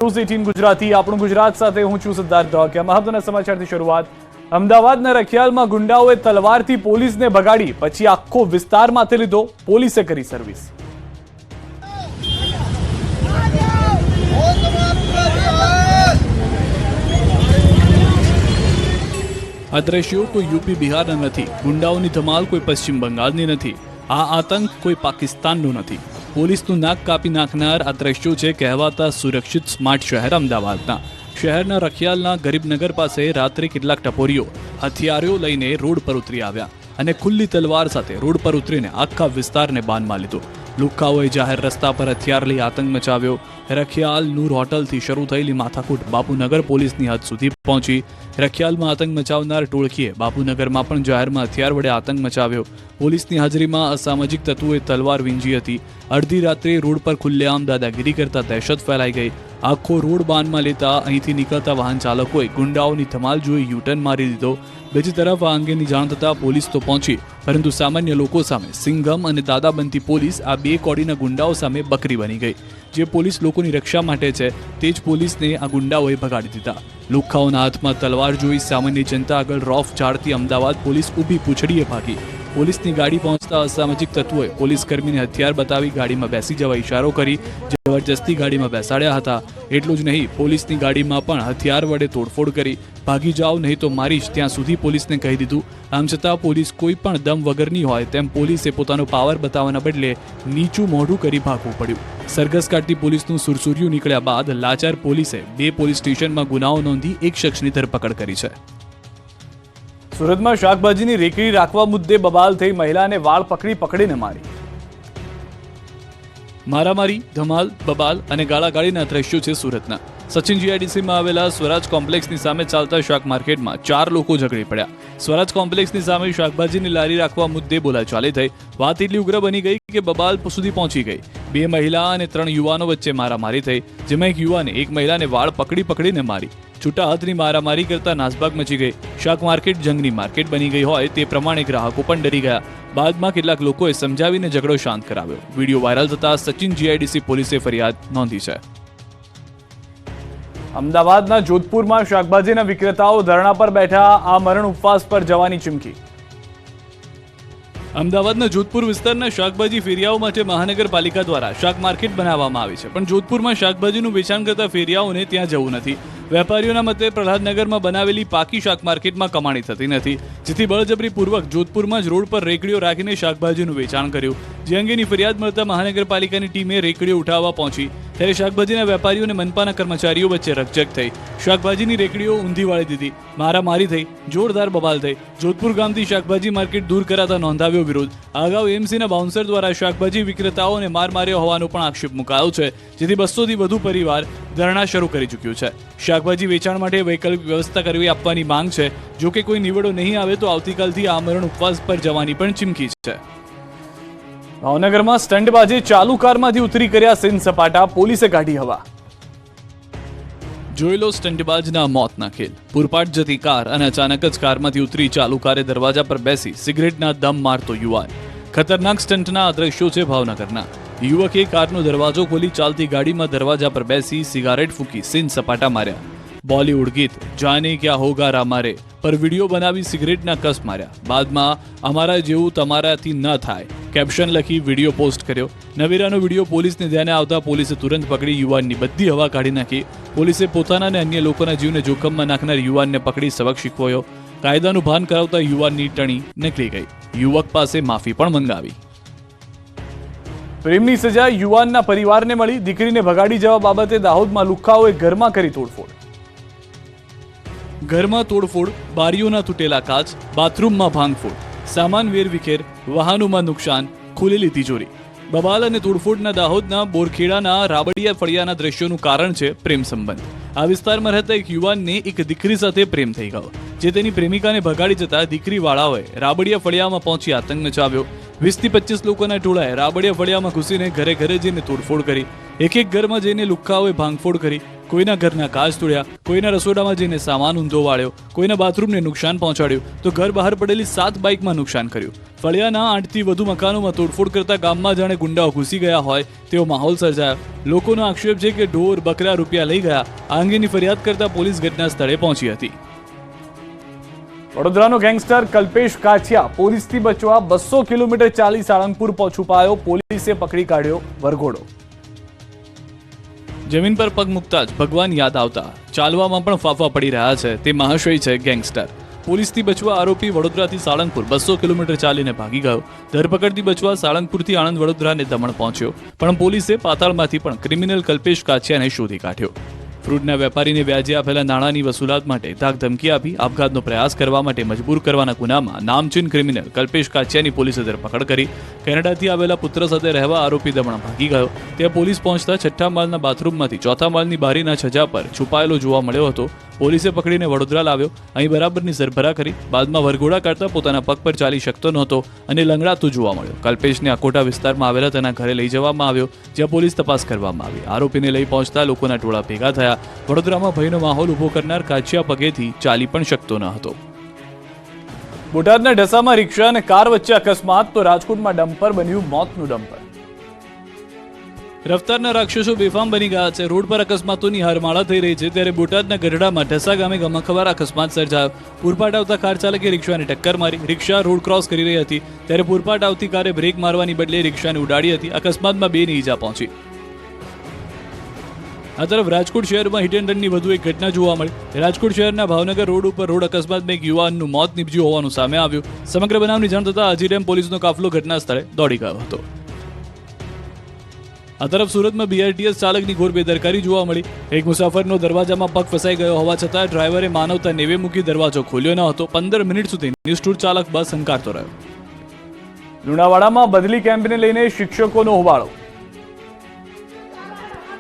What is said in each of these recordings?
News 18 Gujarati આપણું ગુજરાત સાથે હું છું સિદ્ધાર્થ ધોળકિયા। મહત્વના સમાચારથી શરૂઆત। અમદાવાદના રખિયાલમાં ગુંડાઓએ તલવારથી પોલીસને ભગાડી પછી આખો વિસ્તાર માથે લીધો। પોલીસે કરી સર્વિસ। આ દ્રશ્યો કોઈ યુપી બિહારના નથી, ગુંડાઓની ધમાલ કોઈ પશ્ચિમ બંગાળની નથી, આ આતંક કોઈ પાકિસ્તાનનો નથી। પોલીસનું નાક કાપી નાખનાર આ દ્રશ્યો છે કહેવાતા સુરક્ષિત સ્માર્ટ શહેર અમદાવાદના। શહેરના રખિયાલના ગરીબનગર પાસે રાત્રે કેટલાક ટપોરીઓ હથિયારો લઈને રોડ પર ઉતરી આવ્યા અને ખુલ્લી તલવાર સાથે રોડ પર ઉતરીને આખા વિસ્તારને બાનમાં લીધો। લુખ્ખાઓએ જાહેર રસ્તા પર હથિયાર લઈ આતંક મચાવ્યો। રખિયાલ નૂર હોટલથી શરૂ થયેલી માથાકૂટ બાપુનગર પોલીસની હદ સુધી પહોંચી। રખિયાલમાં આતંક મચાવનાર ટોળકીએ બાપુનગરમાં પણ જાહેરમાં હથિયાર વડે આતંક મચાવ્યો। પોલીસની હાજરીમાં અસામાજિક તત્વોએ તલવાર વીંજી હતી। અડધી રાત્રે રોડ પર ખુલ્લેઆમ દાદાગીરી કરતા દહેશત ફેલાઈ ગઈ। આખો રોડ બાનમાં લેતા અહીંથી નીકળતા વાહન ચાલકોએ ગુંડાઓની ધમાલ જોઈ યુટર્ન મારી દીધો। બીજી તરફ આ અંગેની જાણ થતાં પોલીસ તો પહોંચી, પરંતુ સામાન્ય લોકો સામે સિંઘમ અને દાદા બનતી પોલીસ આ બે કોડીના ગુંડાઓ સામે બકરી બની ગઈ। જે પોલીસ લોકોની રક્ષા માટે છે તે જ પોલીસને આ ગુંડાઓએ ભગાડી દીધા। લુખ્ખાઓના હાથમાં તલવાર જોઈ સામાન્ય જનતા આગળ રોફ ઝાડતી અમદાવાદ પોલીસ ઊભી પૂંછડીએ ભાગી। પોલીસની ગાડી પહોંચતા અસામાજિક તત્વોએ પોલીસ કર્મીને હથિયાર બતાવી ગાડીમાં બેસી જવા ઇશારો કરી જબરજસ્તી ગાડીમાં બેસાડ્યા હતા। એટલું જ નહીં, પોલીસની ગાડીમાં પણ હથિયાર વડે તોડફોડ કરી ભાગી જાઓ નહીં તો મારીશ ત્યાં સુધી પોલીસને કહી દીધું। આમ છતાં પોલીસ કોઈ પણ દમ વગરની હોય તેમ પોલીસે પોતાનો પાવર બતાવવાના બદલે નીચું મોઢું કરી ભાગવું પડ્યું। સરઘસ કાઢતી પોલીસનું સુરસુર્યું નીકળ્યા બાદ લાચાર પોલીસે બે પોલીસ સ્ટેશનમાં ગુનાઓ નોંધી એક શખ્સની ધરપકડ કરી છે। સુરતમાં શાકભાજીની રેકડી રાખવા મુદ્દે બબાલ થઈ મહિલાને વાળ પકડીને મારી। મારામારી, ધમાલ, બબાલ અને ગાળાગાળીના દ્રશ્યો છે સુરતના। સચિન જીઆઈડીસીમાં આવેલા સ્વરાજ કોમ્પ્લેક્સની સામે ચાલતા શાક માર્કેટમાં 4 લોકો ઝઘડી પડ્યા। સ્વરાજ કોમ્પ્લેક્સની સામે શાકભાજીની લારી રાખવા મુદ્દે બોલાચાલી થઈ। વાત એટલી ઉગ્ર બની ગઈ કે બબાલ સુધી પહોંચી ગઈ। 2 મહિલા અને 3 યુવાનો વચ્ચે મારામારી થઈ, જેમાં એક યુવાને એક મહિલાને વાળ પકડીને મારી। છૂટા હાથની મારામારી કરતા નાસભાગ મચી ગઈ। શાક માર્કેટ જંગની માર્કેટ બની ગઈ હોય તે પ્રમાણે ગ્રાહકો પણ ડરી ગયા। બાદમાં કેટલાક લોકોએ સમજાવીને ઝઘડો શાંત કરાવ્યો। વિડીયો વાયરલ થતા સચિન જીઆઈડીસી પોલીસે ફરિયાદ નોંધી છે। અમદાવાદના જોધપુરમાં શાકભાજીના વિક્રેતાઓ ધરણા પર બેઠા। આ મરણ ઉપવાસ પર જવાની ચીમકી। અમદાવાદના જોધપુર વિસ્તારના શાકભાજી ફેરિયાઓ માટે મહાનગરપાલિકા દ્વારા શાક માર્કેટ બનાવવામાં આવી છે, પણ જોધપુરમાં શાકભાજીનું વેચાણ કરતા ફેરિયાઓને ત્યાં જવું નથી। વેપારીઓના મતે પ્રહલાદનગરમાં બનાવેલી પાકી શાક માર્કેટમાં કમાણી થતી નથી, જેથી બળજબરીપૂર્વક જોધપુરમાં જ રોડ પર રેકડીઓ રાખીને શાકભાજીનું વેચાણ કર્યું। જે અંગેની ફરિયાદ મળતા મહાનગરપાલિકાની ટીમે રેકડીઓ ઉઠાવવા પહોંચી, ત્યારે શાકભાજીના વેપારીઓ અને મનપાના કર્મચારીઓ વચ્ચે રકઝક થઈ। શાકભાજીની રેકડીઓ ઊંધી વાળી દીધી, મારામારી થઈ, જોરદાર બબાલ થઈ। જોધપુર ગામથી શાકભાજી માર્કેટ દૂર કરાતા નોંધાવ્યો વિરોધ। આ અગાઉ એમસીના બાઉન્સર દ્વારા શાકભાજી વિક્રેતાઓને માર માર્યો હોવાનો પણ આક્ષેપ મુકાયો છે, જેથી 200થી વધુ પરિવાર ધરણા શરૂ કરી ચૂક્યું છે। શાકભાજી વેચાણ માટે વૈકલ્પિક વ્યવસ્થા કરવી આપવાની માંગ છે। જો કે કોઈ નિવેડો નહીં આવે તો આવતીકાલથી આમરણ ઉપવાસ પર જવાની પણ ચીમકી છે। ભાવનગરમાં સ્ટંટબાજે ચાલુ કારમાંથી ઉતરી કર્યા સીન સપાટા, પોલીસે કાઢી હવા। જોઈ લો સ્ટંટબાજના મોતના ખેલ। પૂરપાટ જતી કાર અને અચાનક જ કારમાંથી ઉતરી ચાલુ કારે દરવાજા પર બેસી સિગરેટના દમ મારતો યુવાન। ખતરનાક સ્ટંટના આ દ્રશ્યો છે ભાવનગરના। યુવકે કારનો દરવાજો ખોલી ચાલતી ગાડીમાં દરવાજા પર બેસી સિગારેટ ફૂંકી સીન સપાટા માર્યા। બોલિવૂડ ગીત જાને ક્યા હોગા રામારે પર વિડીયો બનાવી સિગરેટના કસ માર્યા। બાદમાં અમારા જેવું તમારાથી ન થાય કેપ્શન લખી વિડીયો પોસ્ટ કર્યો। નવેરાનો વિડીયો પોલીસને ધ્યાને આવતા પોલીસે તુરંત પકડી યુવાનની બધી હવા કાઢી નાખી। પોલીસે પોતાના અને અન્ય લોકોના જીવને જોખમમાં નાખનાર યુવાનને પકડી સબક શીખવાયો। કાયદાનું ભાન કરાવતા યુવાનની ટણી નીકળી ગઈ। યુવક પાસે માફી પણ મંગાવી। પ્રેમની સજા યુવાનના પરિવારને મળી। દીકરીને ભગાડી જવા બાબતે દાહોદમાં લુખ્ખાઓએ ઘરમાં કરી તોડફોડ। ઘરમાં તોડફોડ, બારીઓના તૂટેલા કાચ, બાથરૂમમાં ભાંગફોડ, સામાન વેરવિખેર, વાહનોમાં નુકસાન, ખુલેલી તિજોરી। બબાલ અને તોડફોડના દાહોદના બોરખેડાના રાબડિયા ફળિયાના દ્રશ્યોનું કારણ છે પ્રેમ સંબંધ। આ વિસ્તારમાં રહેતા એક યુવાનને એક દીકરી સાથે પ્રેમ થઈ ગયો, જે તેની પ્રેમિકાને ભગાડી જતા દીકરીવાળાઓએ રાબડિયા ફળિયામાં પહોંચી આતંક મચાવ્યો। 20થી 25 લોકોના ટોળાએ રાબડિયા ફળિયામાં ઘૂસીને ઘરે જઈને તોડફોડ કરી। એક ઘરમાં જઈને લુખ્ખાઓએ ભાંગફોડ કરી। કોઈના ઘરના કાચ તોડ્યા, કોઈના રસોડામાં જઈને સામાન ઊંધો વાળ્યો, કોઈના બાથરૂમને નુકસાન પહોંચાડ્યું તો ઘર બહાર પડેલી 7 બાઇકમાં નુકસાન કર્યું. ફળિયાના 8થી વધુ મકાનોમાં તોડફોડ કરતા ગામમાં જાણે ગુંડાઓ ઘૂસી ગયા હોય તેવો માહોલ સર્જાયો. લોકોનો આક્ષેપ છે કે ઢોર બકરા રૂપિયા લઈ ગયા. આ અંગેની ફરિયાદ કરતા પોલીસ ઘટના સ્થળે પહોંચી હતી. વડોદરાનો ગેંગસ્ટર કલ્પેશ કાછિયા પોલીસથી બચવા 200 કિલોમીટર ચાલી સાળંગપુર છુપાયો. પોલીસે પકડી કાઢ્યો વરઘોડો. જમીન પર પગ મૂકતા જ ભગવાન યાદ આવતા ચાલવામાં પણ ફાફા પડી રહ્યા છે તે મહાશય છે ગેંગસ્ટર. પોલીસથી બચવા આરોપી વડોદરાથી સાળંગપુર 200 કિલોમીટર ચાલીને ભાગી ગયો. ધરપકડથી બચવા સાળંગપુરથી આણંદ વડોદરાને દમણ પહોંચ્યો, પણ પોલીસે પાતાળમાંથી પણ ક્રિમિનલ કલ્પેશ કાછિયાને શોધી કાઢ્યો. ફ્રૂટના વેપારીને વ્યાજે આપેલા નાણાંની વસૂલાત માટે ધાક ધમકી આપી આપઘાતનો પ્રયાસ કરવા માટે મજબૂર કરવાના ગુનામાં નામચીન ક્રિમિનલ કલ્પેશ કાછિયાની પોલીસે ધરપકડ કરી. કેનેડાથી આવેલા પુત્ર સાથે રહેવા આરોપી દમણ ભાગી ગયો. ત્યાં પોલીસ પહોંચતા 6થા માળના બાથરૂમમાંથી 4થા માળની બારીના છજા પર છુપાયેલો જોવા મળ્યો હતો. પોલીસે પકડીને વડોદરા લાવ્યો. અહીં બરાબરની સરભરા કરી. બાદમાં વરઘોડા કાઢતા પોતાના પગ પર ચાલી શકતો નહોતો અને લંગડાતો જોવા મળ્યો. કલ્પેશને અકોટા વિસ્તારમાં આવેલા તેના ઘરે લઈ જવામાં આવ્યો, જ્યાં પોલીસ તપાસ કરવામાં આવી. આરોપીને લઈ પહોંચતા લોકોના ટોળા ભેગા થયા. વડોદરામાં ભયનો માહોલ ઉભો કરનાર કાછિયા પગેથી ચાલી પણ શકતો ન હતો. બોટાદના ઢસામાં રિક્ષા અને કાર વચ્ચે અકસ્માત તો રાજકોટમાં ડમ્પર બન્યું મોતનું ડમ્પર. રફતારના રાક્ષસો બેફામ બની ગયા છે. રોડ પર અકસ્માતોની હારમાળા થઈ રહી છે, ત્યારે બોટાદના ગઢડામાં ઢસા ગામે ગમખ્વાર અકસ્માત સર્જાયો. પૂરપાટ આવતા કાર ચાલકે રિક્ષાને ટક્કર મારી. રિક્ષા રોડ ક્રોસ કરી રહી હતી ત્યારે પૂરપાટ આવતી કારે બ્રેક મારવાની બદલે રિક્ષાને ઉડાડી હતી. અકસ્માતમાં 2ની ઈજા પહોંચી. આ તરફ રાજકોટ શહેરમાં હિટ એન્ડ રનની વધુ એક ઘટના જોવા મળી. રાજકોટ શહેરના ભાવનગર રોડ ઉપર રોડ અકસ્માતમાં એક યુવાનનું મોત નીપજ્યું હોવાનું સામે આવ્યું. સમગ્ર બનાવની જાણ થતાં હાજીરેમ પોલીસનો કાફલો ઘટના સ્થળે દોડી ગયો હતો. આ તરફ સુરતમાં બીઆરટીએસ ચાલકની ઘોર બેદરકારી જોવા મળી. એક મુસાફરનો દરવાજામાં પગ ફસાઈ ગયો હોવા છતાં ડ્રાઈવરે માનવતા નેવે મૂકી દરવાજો ખોલ્યો ન હતો. 15 મિનિટ સુધી નિષ્ઠુર ચાલક બસ હંકારતો રહ્યો. લુણાવાડામાં બદલી કેમ્પને લઈને શિક્ષકોનો હોબાળો.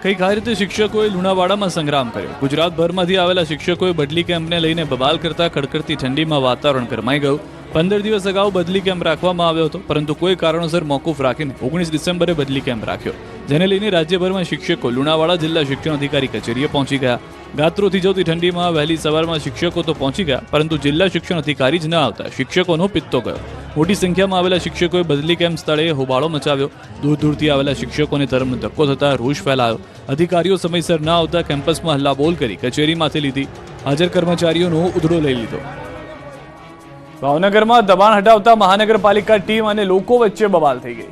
કંઈક આ રીતે શિક્ષકોએ લુણાવાડામાં સંગ્રામ કર્યો. ગુજરાતભરમાંથી આવેલા શિક્ષકોએ બદલી કેમ્પને લઈને બબાલ કરતા કડકડતી ઠંડીમાં વાતાવરણ ગરમાઈ ગયું. 15 દિવસ અગાઉ બદલી કેમ્પ રાખવામાં આવ્યો હતો, પરંતુ કોઈ કારણોસર મોકૂફ રાખીને 19 ડિસેમ્બરે બદલી કેમ્પ રાખ્યો, જેને લઈને રાજ્યભરમાં શિક્ષકો લુણાવાડા જિલ્લા શિક્ષણ અધિકારી કચેરીએ પહોંચી ગયા. ગાત્રો થીજવતી ઠંડીમાં વહેલી સવારમાં શિક્ષકો તો પહોંચી ગયા, પરંતુ જિલ્લા શિક્ષણ અધિકારી જ ન આવતા શિક્ષકોનો પિત્તો ગયો. મોટી સંખ્યામાં આવેલા શિક્ષકોએ બદલી કેમ્પ સ્થળે હોબાળો મચાવ્યો. દૂર દૂરથી આવેલા શિક્ષકોને ધર્મનો ધક્કો થતા રોષ ફેલાયો. અધિકારીઓ સમયસર ન આવતા કેમ્પસમાં હલ્લાબોલ કરી કચેરીમાંથી લીધી. હાજર કર્મચારીઓનો ઉધડો લઈ લીધો. ભાવનગરમાં દબાણ હટાવતા મહાનગરપાલિકા ટીમ અને લોકો વચ્ચે બવાલ થઈ ગઈ.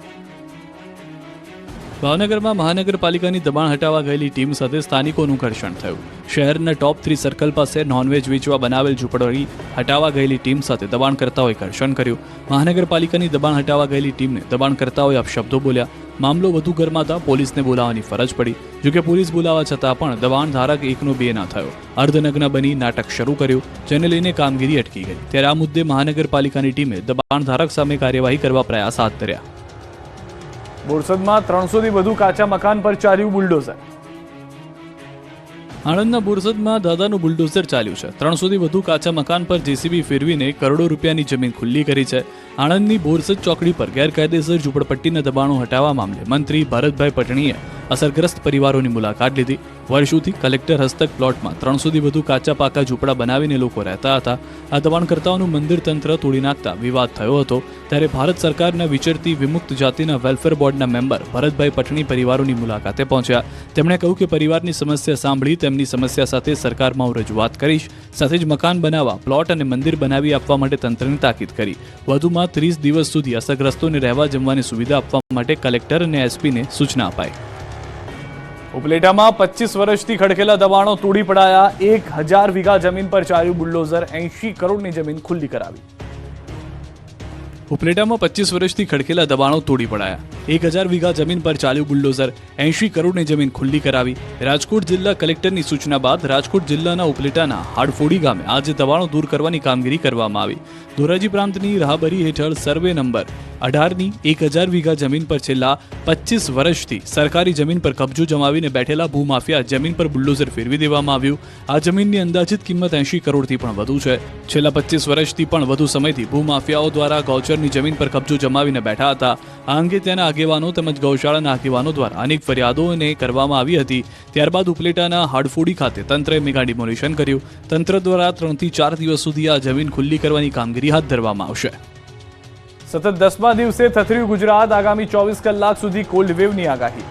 ભાવનગરમાં મહાનગરપાલિકાની દબાણ હટાવવા ગયેલી ટીમ સાથે સ્થાનિકોનું ઘર્ષણ થયું. શહેરના ટોપ 3 સર્કલ પાસે નોનવેજ વેચવા બનાવેલ ઝૂંપડપટ્ટી હટાવવા ગયેલી ટીમ સાથે દબાણકર્તાઓએ ઘર્ષણ કર્યું. મહાનગરપાલિકાની દબાણ હટાવવા ગયેલી ટીમને દબાણકર્તાઓએ અપશબ્દો બોલ્યા. મામલો વધુ ગરમાતા પોલીસને બોલાવવાની ફરજ પડી. જોકે પોલીસ બોલાવવા છતાં પણ દબાણ ધારક 1નો 2 ન થયો. અર્ધનગ્ન બની નાટક શરૂ કર્યું, જેને લઈને કામગીરી અટકી ગઈ. ત્યારે આ મુદ્દે મહાનગરપાલિકાની ટીમે દબાણ ધારક સામે કાર્યવાહી કરવા પ્રયાસ હાથ ધર્યા. બોરસદમાં 300થી વધુ કાચા મકાન પર ચાલ્યું બુલડોઝર. આણંદના બોરસદમાં દાદાનું બુલડોઝર ચાલ્યું છે. 300થી વધુ કાચા મકાન પર જેસીબી ફેરવીને કરોડો રૂપિયાની જમીન ખુલ્લી કરી છે. આણંદની બોરસદ ચોકડી પર ગેરકાયદેસર ઝૂંપડપટ્ટીના દબાણો હટાવવા મામલે મંત્રી ભરતભાઈ પટણીએ અસરગ્રસ્ત પરિવારોની મુલાકાત લીધી. વર્ષોથી કલેક્ટર હસ્તક પ્લોટમાં 300થી વધુ કાચા પાકા ઝૂંપડા બનાવીને લોકો રહેતા હતા. આ દબાણકર્તાઓનું મંદિર તંત્ર તોડી નાખતા વિવાદ થયો હતો. ત્યારે ભારત સરકારના વિચરતી વિમુક્ત જાતિના વેલફેર બોર્ડના મેમ્બર ભરતભાઈ પટણી પરિવારોની મુલાકાતે પહોંચ્યા. તેમણે કહ્યું કે પરિવારની સમસ્યા સાંભળી તેમની સમસ્યા સાથે સરકારમાં રજૂઆત કરીશ. સાથે જ મકાન બનાવવા, પ્લોટ અને મંદિર બનાવી આપવા માટે તંત્રની તાકીદ કરી. વધુમાં 30 દિવસ સુધી અસરગ્રસ્તોને રહેવા જમવાની સુવિધા આપવા માટે કલેક્ટર અને એસપીને સૂચના અપાઈ. ઉપલેટામાં 25 વર્ષથી ખડકેલા દબાણો તોડી પડાયા. 1000 વીઘા જમીન પર ચાલ્યું બુલડોઝર. 80 કરોડની જમીન ખુલ્લી કરાવી. ઉપલેટામાં 25 વર્ષથી ખડકેલા દબાણો તોડી પડાયા. 1000 વીઘા જમીન પર ચાલ્યું બુલડોઝર. 80 કરોડની જમીન ખુલ્લી કરાવી. રાજકોટ જિલ્લા કલેક્ટરની સૂચના બાદ રાજકોટ જિલ્લાના ઉપલેટાના હાડફોડી ગામે આજે દબાણો દૂર કરવાની કામગીરી કરવામાં આવી. ધોરાજી પ્રાંતની રાહબરી હેઠળ સર્વે નંબર 18ની 1000 વીઘા જમીન પર છેલ્લા 25 વર્ષથી સરકારી જમીન પર કબજો જમાવીને બેઠેલા ભૂમાફિયા જમીન પર બુલડોઝર ફેરવી દેવામાં આવ્યું. આ જમીનની અંદાજિત કિંમત 80 કરોડથી પણ વધુ છે. છેલ્લા 25 વર્ષથી પણ વધુ સમયથી ભૂમાફિયાઓ દ્વારા ગૌચરની જમીન પર કબજો જમાવીને બેઠા હતા. આ અંગે તેના આગેવાનો તેમજ ગૌશાળાના આગેવાનો દ્વારા અનેક ફરિયાદોને કરવામાં આવી હતી. ત્યારબાદ ઉપલેટાના હાડફોડી ખાતે તંત્રએ મેગા ડિમોલિશન કર્યું. તંત્ર દ્વારા 3 થી 4 દિવસ સુધી આ જમીન ખુલ્લી કરવાની કામગીરી હાથ ધરવામાં આવશે. સતત 10મા દિવસે થથર્યું ગુજરાત. આગામી 24 કલાક સુધી કોલ્ડ વેવની આગાહી.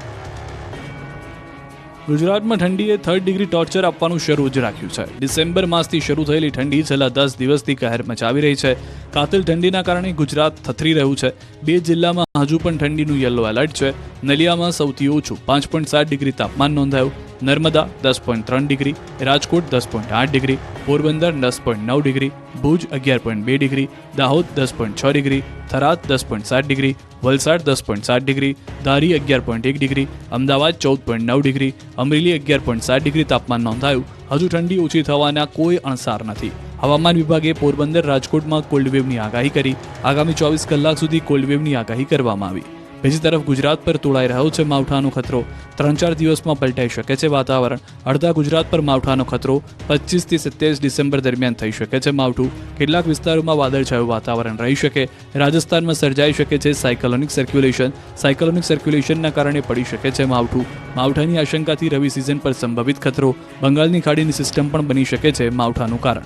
ગુજરાતમાં ઠંડીએ 3rd ડિગ્રી ટોર્ચર આપવાનું શરૂ જ રાખ્યું છે. ડિસેમ્બર માસથી શરૂ થયેલી ઠંડી છેલ્લા 10 દિવસથી કહેર મચાવી રહી છે. કાતિલ ઠંડીના કારણે ગુજરાત થથરી રહ્યું છે. 2 જિલ્લામાં હજુ પણ ઠંડીનું યલો એલર્ટ છે. નલિયામાં સૌથી ઓછું 5.7 ડિગ્રી તાપમાન નોંધાયું. Narmada 10.3 degree, Rajkot 10.8 degree, Porbandar 10.9 degree, Bhuj 11.2 degree, Dahod 10.6 degree, Tharad 10.7 degree, Valsad 10.7 degree, Dhari 11.1 degree, Ahmedabad 14.9 degree, Amreli 11.7 degree તાપમાન નોંધાયું. હજુ ઠંડી ઓછી થવાના કોઈ અણસાર નથી. હવામાન વિભાગે પોરબંદર, રાજકોટમાં કોલ્ડ વેવની આગાહી કરી. આગામી 24 કલાક સુધી કોલ્ડ વેવની આગાહી કરવામાં આવી. બીજી તરફ ગુજરાત પર તોળાઈ રહ્યો છે માવઠાનો ખતરો. 3-4 દિવસમાં પલટાઈ શકે છે વાતાવરણ. અડધા ગુજરાત પર માવઠાનો ખતરો. 25 થી 27 ડિસેમ્બર દરમિયાન થઈ શકે છે માવઠું. કેટલાક વિસ્તારોમાં વાદળછાયું વાતાવરણ રહી શકે. રાજસ્થાનમાં સર્જાઈ શકે છે સાયક્લોનિક સર્ક્યુલેશન. સાયક્લોનિક સર્ક્યુલેશનના કારણે પડી શકે છે માવઠું. માવઠાની આશંકાથી રવિ સિઝન પર સંભવિત ખતરો. બંગાળની ખાડીની સિસ્ટમ પણ બની શકે છે માવઠાનું કારણ.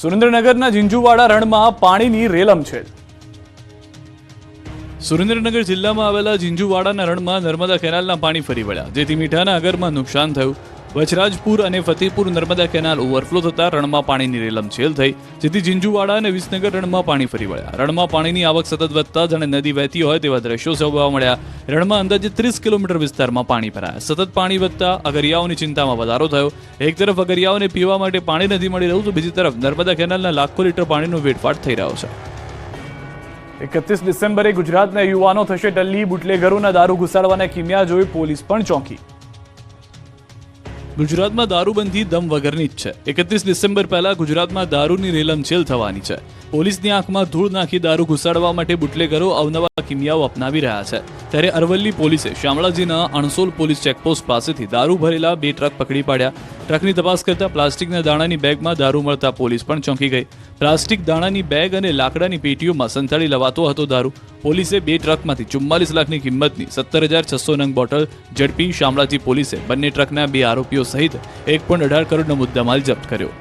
સુરેન્દ્રનગરના ઝીંઝુવાડા રણમાં પાણીની રેલમછેલ. સુરેન્દ્રનગર જિલ્લામાં આવેલા ઝીંઝુવાડાના રણમાં નર્મદા કેનાલના પાણી ફરી વળ્યા, જેથી મીઠાના આગરમાં નુકસાન થયું. વચરાજપુર અને ફતેપુર નર્મદા કેનાલ ઓવરફ્લો થતા રણમાં પાણીની રેલમછેલ થઈ, જેથી ઝીંઝુવાડા અને વિસનગર રણમાં પાણી ફરી વળ્યા. રણમાં પાણીની આવક સતત વધતા જાણે નદી વહેતી હોય તેવા દ્રશ્યો જોવા મળ્યા. રણમાં અંદાજે 30 કિલોમીટર વિસ્તારમાં પાણી ભરાયા. સતત પાણી વધતા અગરિયાઓની ચિંતામાં વધારો થયો. એક તરફ અગરિયાઓને પીવા માટે પાણી નથી મળી રહ્યું, તો બીજી તરફ નર્મદા કેનાલના લાખો લીટર પાણીનો વેડફાટ થઈ રહ્યો છે. 31 ડિસેમ્બરે ગુજરાતના યુવાનો થશે ટલ્લી. બુટલેગરોના દારૂ ઘુસાડવાના કિમિયા જોઈ પોલીસ પણ ચોંકી. ગુજરાતમાં દારૂબંધી દમ વગરની જ છે. 31 ડિસેમ્બર પહેલા ગુજરાતમાં દારૂની રેલમછેલ થવાની છે. પોલીસની આંખમાં ધૂળ નાખી દારૂ ઘુસાડવા માટે બુટલેગરો અવનવા કિમિયાઓ અપનાવી રહ્યા છે. ત્યારે અરવલ્લી પોલીસે શામળાજીના અણસોલ પોલીસ ચેકપોસ્ટ પાસેથી દારૂ ભરેલા 2 ટ્રક પકડી પાડ્યા. ટ્રકની તપાસ કરતા પ્લાસ્ટિકના દાણાની બેગમાં દારૂ મળતા પોલીસ પણ ચોંકી ગઈ. પ્લાસ્ટિક દાણાની બેગ અને લાકડાની પેટીઓમાં સંતાડી લવાતો હતો દારૂ. પોલીસે 2 ટ્રકમાંથી 44 લાખની કિંમતની 17,600 નંગ બોટલ ઝડપી. શામળાજી પોલીસે બંને ટ્રકના 2 આરોપીઓ સહિત 1.18 કરોડનો મુદ્દામાલ જપ્ત કર્યો.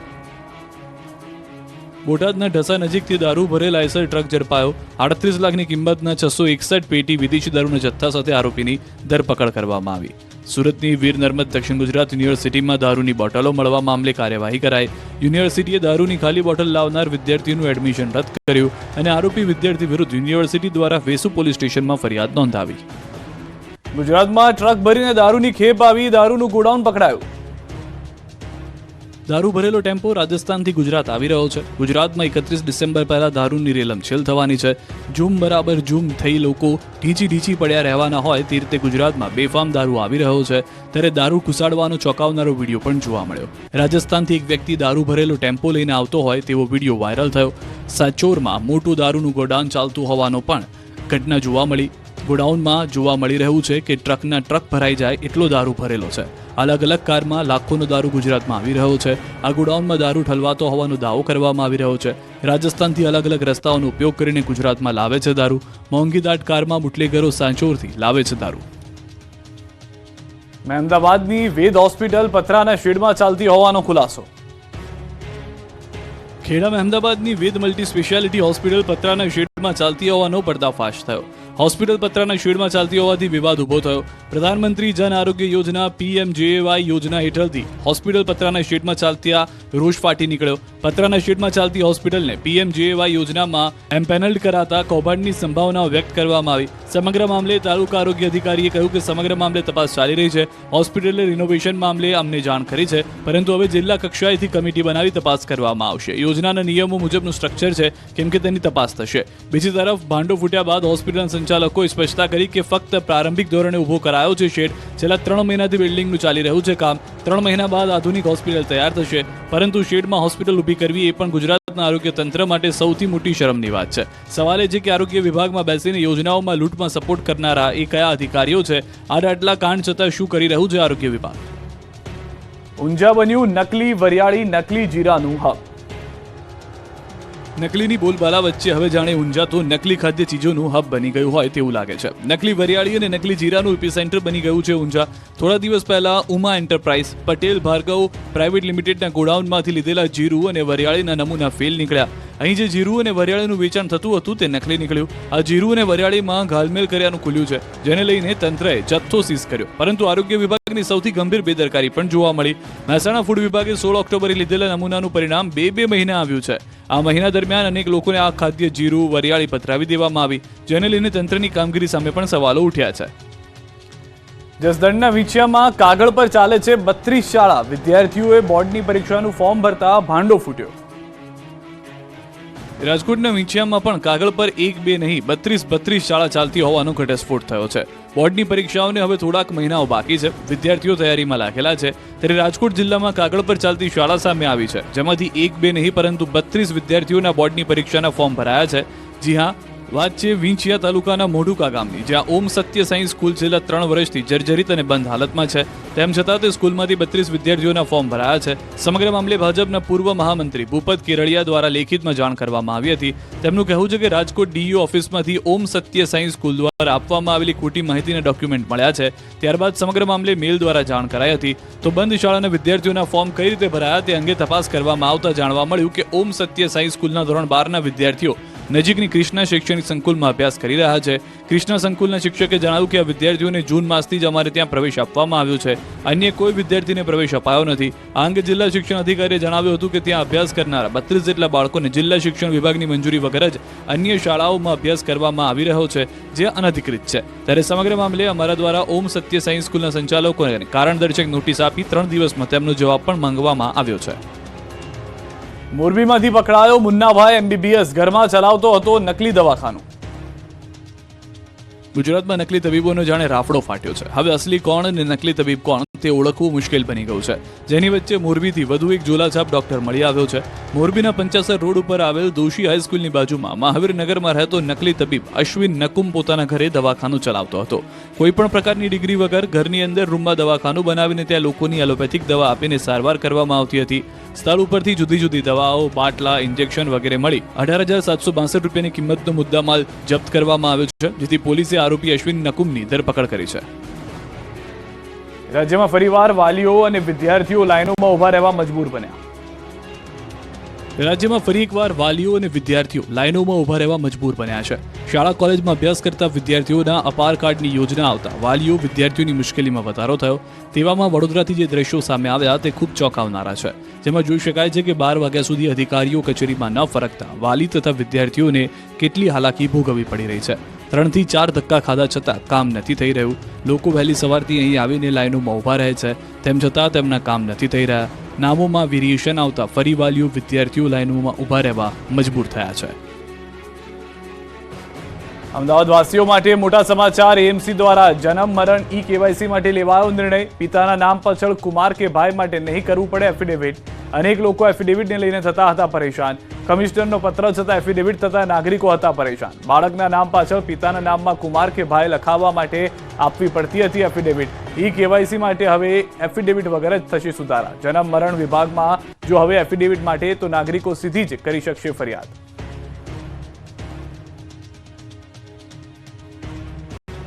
બોટાદના ઢસા નજીકથી દારૂ ભરેલ આઈસર ટ્રક ઝડપાયો. 38 લાખની કિંમતના 661 પેટી વિદેશી દારૂના જથ્થા સાથે આરોપીની ધરપકડ કરવામાં આવી. સુરતની વીર નર્મદ દક્ષિણ ગુજરાત યુનિવર્સિટીમાં દારૂની બોટલો મળવા મામલે કાર્યવાહી કરાઈ. યુનિવર્સિટીએ દારૂની ખાલી બોટલ લાવનાર વિદ્યાર્થીનું એડમિશન રદ કર્યું અને આરોપી વિદ્યાર્થી વિરુદ્ધ યુનિવર્સિટી દ્વારા વેસુ પોલીસ સ્ટેશનમાં ફરિયાદ નોંધાવી. ગુજરાતમાં ટ્રક ભરીને દારૂની ખેપ આવી. દારૂનું ગોડાઉન પકડાયું. દારૂ ભરેલો ટેમ્પો રાજસ્થાનથી ગુજરાત આવી રહ્યો છે. ગુજરાતમાં 31 ડિસેમ્બર પહેલા દારૂની રેલમછેલ થવાની છે. ઝૂમ બરાબર ઝૂમ થઈ લોકો ઢીચી પડ્યા રહેવાના હોય તે રીતે ગુજરાતમાં બેફામ દારૂ આવી રહ્યો છે. ત્યારે દારૂ ઘુસાડવાનો ચોંકાવનારો વિડીયો પણ જોવા મળ્યો. રાજસ્થાનથી એક વ્યક્તિ દારૂ ભરેલો ટેમ્પો લઈને આવતો હોય તેવો વિડીયો વાયરલ થયો. સાચોરમાં મોટું દારૂનું ગોડાઉન ચાલતું હોવાનો પણ ઘટના જોવા મળી. ગોડાઉનમાં જોવા મળી રહ્યું છે કે ટ્રકના ટ્રક ભરાઈ જાય એટલો દારૂ ભરેલો છે. અલગ અલગ કારમાં લાખોનો દારૂ ગુજરાતમાં આવી રહ્યો છે. આ ગોડાઉનમાં દારૂ ઠલવાતો હોવાનો દાવો કરવામાં આવી રહ્યો છે. રાજસ્થાનથી અલગ અલગ રસ્તાઓનો ઉપયોગ કરીને ગુજરાતમાં લાવે છે દારૂ. મોંઘીદાટ કારમાં બુટલેગરો સાંચોરથી લાવે છે દારૂ. અમદાવાદની વેદ હોસ્પિટલ પતરાના શેડમાં ચાલતી હોવાનો ખુલાસો. ખેડામાં અમદાવાદની વેદ મલ્ટી સ્પેશિયાલિટી હોસ્પિટલ પતરાના શેડમાં ચાલતી હોવાનો પર્દાફાશ થયો. હોસ્પિટલ પતરાના શેડમાં ચાલતી હોવાથી વિવાદ ઉભો થયો. પ્રધાનમંત્રી જન આરોગ્ય યોજના PMJAY યોજના હેઠળથી હોસ્પિટલ પતરાના શેડમાં ચાલતી રોષ ફાટી નીકળ્યો. પતરાના શેડમાં ચાલતી હોસ્પિટલને PMJAY યોજનામાં એમ્પેનલ્ડ કરાતા કૌભાંડની સંભાવનાઓ વ્યક્ત કરવામાં આવી. સમગ્ર મામલે તાલુકા આરોગ્ય અધિકારીએ કહ્યું કે સમગ્ર મામલે તપાસ ચાલી રહી છે. હોસ્પિટલે રિનોવેશન મામલે અમને જાણ કરી છે, પરંતુ હવે જિલ્લા કક્ષાએથી કમિટી બનાવી તપાસ કરવામાં આવશે. યોજનાના નિયમો મુજબનું સ્ટ્રક્ચર છે, કેમ કે તેની તપાસ થશે. બીજી તરફ ભાંડો ફૂટ્યા બાદ હોસ્પિટલના સંચાલકોએ સ્પષ્ટતા કરી કે ફક્ત પ્રારંભિક ધોરણે ઉભો કરાયો છે શેડ. છેલ્લા 3 મહિનાથી બિલ્ડિંગનું ચાલી રહ્યું છે કામ. 3 મહિના બાદ આધુનિક હોસ્પિટલ તૈયાર થશે, પરંતુ શેડમાં હોસ્પિટલ ઊભી કરવી એ પણ ગુજરાત ગુજરાતના આરોગ્ય તંત્ર માટે સૌથી મોટી શરમની વાત છે. સવાલ એ છે કે આરોગ્ય વિભાગમાં બેસીને યોજનાઓમાં લૂંટમાં સપોર્ટ કરનારા એ કયા અધિકારીઓ છે? આટલા કાંડ છતાં શું કરી રહ્યું છે આરોગ્ય વિભાગ? ઊંઝા બન્યું નકલી વરિયાળી નકલી જીરાનું હબ. નકલીની બોલબાલા વચ્ચે હવે જાણે ઊંઝા તો નકલી ખાદ્ય ચીજોનું હબ બની ગયું હોય તેવું લાગે છે. નકલી વરિયાળી અને નકલી જીરાનું એપિસેન્ટર બની ગયું છે ઊંઝા. થોડા દિવસ પહેલા ઉમા એન્ટરપ્રાઇઝ પટેલ ભાર્ગવ પ્રાઇવેટ લિમિટેડના ગોડાઉનમાંથી લીધેલા જીરું અને વરિયાળીના નમૂના ફેલ નીકળ્યા. અહીં જે જીરું અને વરિયાળીનું વેચાણ થતું હતું તે નકલી નીકળ્યું. આ જીરું અને વરિયાળીમાં ઘાલમેલ કર્યાનું ખુલ્યું છે, જેને લઈને તંત્રએ જથ્થો સીઝ કર્યો. પરંતુ આરોગ્ય વિભાગની સૌથી ગંભીર બેદરકારી પણ જોવા મળી. મહેસાણા ફૂડ વિભાગે 16 ઓક્ટોબરે લીધેલા નમૂનાનું પરિણામ બે મહિના આવ્યું છે. આ મહિના દરમિયાન અનેક લોકોને આ ખાદ્ય જીરું વરિયાળી પધરાવી દેવામાં આવી, જેને લઈને તંત્રની કામગીરી સામે પણ સવાલો ઉઠ્યા છે. જસદણના વિંછિયામાં કાગળ પર ચાલે છે 32 શાળા. વિદ્યાર્થીઓએ બોર્ડની પરીક્ષાનું ફોર્મ ભરતા ભાંડો ફૂટ્યો. રાજકોટના વિંછિયામાં પણ કાગળ પર 1-2 નહીં 32 શાળા ચાલતી હોવાનો ઘટસ્ફોટ થયો છે. બોર્ડની પરીક્ષાઓને હવે થોડાક મહિનાઓ બાકી છે. વિદ્યાર્થીઓ તૈયારીમાં લાગેલા છે. ત્યારે રાજકોટ જિલ્લામાં કાગળ પર ચાલતી શાળા સામે આવી છે, જેમાંથી 1-2 નહીં પરંતુ 32 વિદ્યાર્થીઓના બોર્ડની પરીક્ષાના ફોર્મ ભરાયા છે. જી હા, વાત છે વિંછિયા તાલુકાના મોઢુકા ગામની, જ્યાં ઓમ સત્ય સાઈ સ્કૂલ છેલ્લા 3 વર્ષથી જર્જરિત અને બંધ હાલતમાં છે. તેમ છતાં તે સ્કૂલમાંથી 32 વિદ્યાર્થીઓના ફોર્મ ભરાયા છે. સમગ્ર મામલે ભાજપના પૂર્વ મહામંત્રી ભૂપત કેરડિયા દ્વારા લેખિતમાં જાણ કરવામાં આવી હતી. તેમનું કહેવું છે કે રાજકોટ ડીઈઓ ઓફિસમાંથી ઓમ સત્ય સાઈ સ્કૂલ દ્વારા આપવામાં આવેલી ખોટી માહિતીના ડોક્યુમેન્ટ મળ્યા છે. ત્યારબાદ સમગ્ર મામલે મેલ દ્વારા જાણ કરાઈ હતી. તો બંધ શાળાના વિદ્યાર્થીઓના ફોર્મ કઈ રીતે ભરાયા તે અંગે તપાસ કરવામાં આવતા જાણવા મળ્યું કે ઓમ સત્ય સાઈ સ્કૂલના ધોરણ 12ના વિદ્યાર્થીઓ નજીકની કૃષ્ણા શૈક્ષણિક સંકુલમાં અભ્યાસ કરી રહ્યા છે. કૃષ્ણા સંકુલના શિક્ષકે જણાવ્યું કે આ વિદ્યાર્થીઓને જૂન માસથી જ અમારે ત્યાં પ્રવેશ આપવામાં આવ્યો છે. અન્ય કોઈ વિદ્યાર્થીને પ્રવેશ અપાયો નથી. આ અંગે જિલ્લા શિક્ષણ અધિકારીએ જણાવ્યું હતું કે ત્યાં અભ્યાસ કરનારા 32 જેટલા બાળકોને જિલ્લા શિક્ષણ વિભાગની મંજૂરી વગર જ અન્ય શાળાઓમાં અભ્યાસ કરવામાં આવી રહ્યો છે, જે અનધિકૃત છે. ત્યારે સમગ્ર મામલે અમારા દ્વારા ઓમ સત્ય સાઈ સ્કૂલના સંચાલકોને કારણદર્શક નોટિસ આપી 3 દિવસમાં તેમનો જવાબ પણ માંગવામાં આવ્યો છે. મોરબીમાંથી પકડાયો મુન્નાભાઈ MBBS. ઘરમાં ચલાવતો હતો નકલી દવાખાનું. ગુજરાતમાં નકલી તબીબોનો જાણે રાફડો ફાટ્યો છે. હવે અસલી કોણ અને નકલી તબીબ કોણ તે ઓળખવું મુશ્કેલ બની ગયું છે. જેની વચ્ચે મોરબીથી વધુ એક ઝોલાછાપ ડોક્ટર મળી આવ્યો છે. મોરબીના 75 રોડ ઉપર આવેલ દોશી હાઈસ્કૂલની બાજુમાં મહાવીરનગરમાં રહેતો નકલી તબીબ અશ્વિન નકુમ પોતાના ઘરે દવાખાનું ચલાવતો હતો. કોઈ પણ પ્રકારની ડિગ્રી વગર ઘરની અંદર રૂમમાં દવાખાનું બનાવીને ત્યાં લોકોની એલોપેથિક દવા આપીને સારવાર કરવામાં આવતી હતી. સ્થળ ઉપરથી જુદી જુદી દવાઓ, બાટલા, ઇન્જેક્શન વગેરે મળી 18,762 રૂપિયાની કિંમતનો મુદ્દામાલ જપ્ત કરવામાં આવ્યો છે, જેથી પોલીસે આરોપી અશ્વિન નકુમની ધરપકડ કરી છે. રાજ્યમાં ફરીવાર વાલીઓ અને વિદ્યાર્થીઓ લાઇનોમાં ઉભા રહેવા મજબૂર બન્યા. રાજ્યમાં ફરી એકવાર વાલીઓ અને વિદ્યાર્થીઓ લાઇનોમાં ઉભા રહેવા મજબૂર બન્યા છે. શાળા કોલેજમાં અભ્યાસ કરતા વિદ્યાર્થીઓના અપાર કાર્ડની યોજના આવતા વાલીઓ વિદ્યાર્થીઓની મુશ્કેલીમાં વધારો થયો. તેવામાં વડોદરાથી જે દ્રશ્યો સામે આવ્યા તે ખૂબ ચોંકાવનારા છે. જેમાં જોઈ શકાય છે કે 12 વાગ્યા સુધી અધિકારીઓ કચેરીમાં ન ફરકતા વાલી તથા વિદ્યાર્થીઓને કેટલી હાલાકી ભોગવવી પડી રહી છે. 3 થી 4 ધક્કા ખાધા છતાં કામ નથી થઈ રહ્યું. લોકો વહેલી સવારથી અહીં આવીને લાઇનોમાં ઊભા રહે છે, તેમ છતાં તેમના કામ નથી થઈ રહ્યા. નામોમાં વેરિએશન આવતા ફરી વાલીઓ વિદ્યાર્થીઓ લાઇનોમાં ઊભા રહેવા મજબૂર થયા છે. અમદાવાદ વાસીઓ માટે મોટા સમાચાર. એએમસી દ્વારા જન્મ મરણ KYC માટે લેવાયો નિર્ણય. પિતાના નામ પાછળ કુમાર કે ભાઈ માટે નહીં કરવું પડે એફિડેવિટ. અનેક લોકો એફિડેવિટને લઈને થતા હતા પરેશાન. કમિશનરનો પત્ર છતાં એફિડેવિટ થતા નાગરિકો હતા પરેશાન. બાળકના નામ પાછળ પિતાના નામમાં કુમાર કે ભાઈ લખાવવા માટે આપવી પડતી હતી એફિડેવિટ. KYC માટે હવે એફિડેવિટ વગર જ થશે સુધારા. જન્મ મરણ વિભાગમાં જો હવે એફિડેવિટ માટે તો નાગરિકો સીધી જ કરી શકશે ફરિયાદ.